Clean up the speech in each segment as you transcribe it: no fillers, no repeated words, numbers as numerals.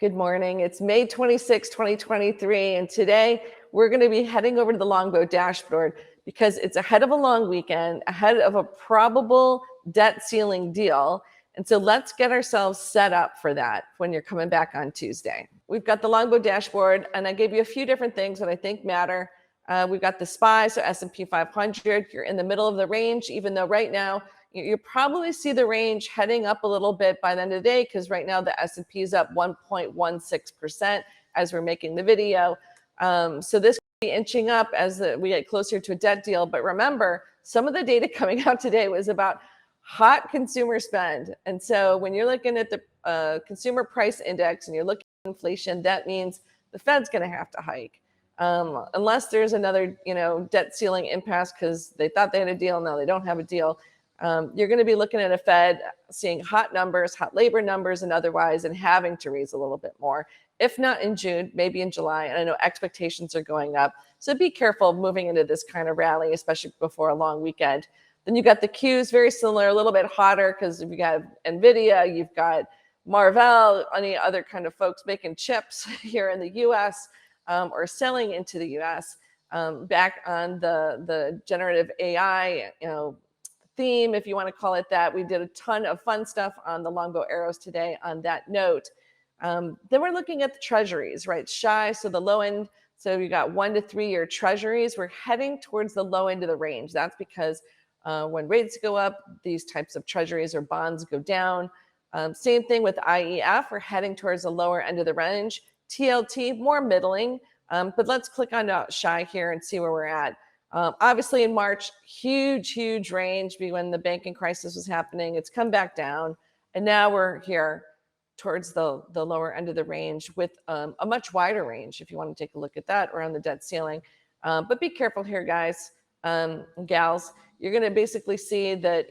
Good morning. It's May 26, 2023, and today we're going to be heading over to the Longbow dashboard because it's ahead of a long weekend, ahead of a probable debt ceiling deal. And so let's get ourselves set up for that when you're coming back on Tuesday. We've got the Longbow dashboard, and I gave you a few different things that I think matter. We've got the SPY, so S&P 500. You're in the middle of the range, even though right now you probably see the range heading up a little bit by the end of the day, because right now the S&P is up 1.16% as we're making the video. So this could be inching up as we get closer to a debt deal. But remember, some of the data coming out today was about hot consumer spend. And so when you're looking at the consumer price index and you're looking at inflation, that means the Fed's going to have to hike. Unless there's another, debt ceiling impasse because they thought they had a deal, now they don't have a deal. You're going to be looking at a Fed seeing hot numbers, hot labor numbers, and otherwise, and having to raise a little bit more. If not in June, maybe in July. And I know expectations are going up. So be careful of moving into this kind of rally, especially before a long weekend. Then you got the Qs, very similar, a little bit hotter because you've got NVIDIA, you've got Marvell, any other kind of folks making chips here in the US or selling into the US. Back on the generative AI, theme, if you want to call it that. We did a ton of fun stuff on the Longbow arrows today on that note. Then we're looking at the treasuries, right? Shy, so the low end. So you got 1 to 3 year treasuries. We're heading towards the low end of the range. That's because when rates go up, these types of treasuries or bonds go down. Same thing with IEF. We're heading towards the lower end of the range. TLT, more middling. But let's click on Shy here and see where we're at. Obviously in March, huge range when the banking crisis was happening. It's come back down. And now we're here towards the lower end of the range with a much wider range, if you want to take a look at that, around the debt ceiling. But be careful here, guys and gals. You're going to basically see that,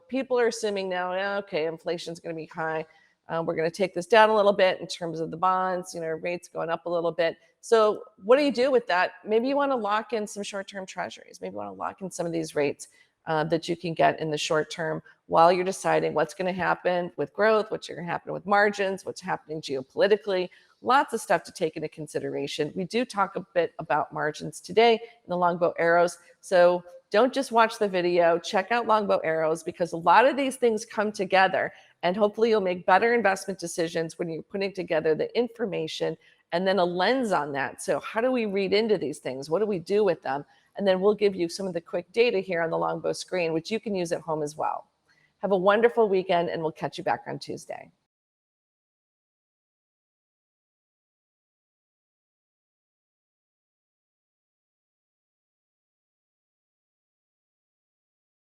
people are assuming now, okay, inflation's going to be high. We're going to take this down a little bit in terms of the bonds, rates going up a little bit. So what do you do with that? Maybe you want to lock in some short-term treasuries. Maybe you want to lock in some of these rates that you can get in the short term while you're deciding what's going to happen with growth, what's going to happen with margins, what's happening geopolitically. Lots of stuff to take into consideration. We do talk a bit about margins today in the Longbow arrows. So don't just watch the video, check out Longbow arrows, because a lot of these things come together, and hopefully you'll make better investment decisions when you're putting together the information and then a lens on that. So how do we read into these things? What do we do with them? And then we'll give you some of the quick data here on the Longbow screen, which you can use at home as well. Have a wonderful weekend, and we'll catch you back on Tuesday.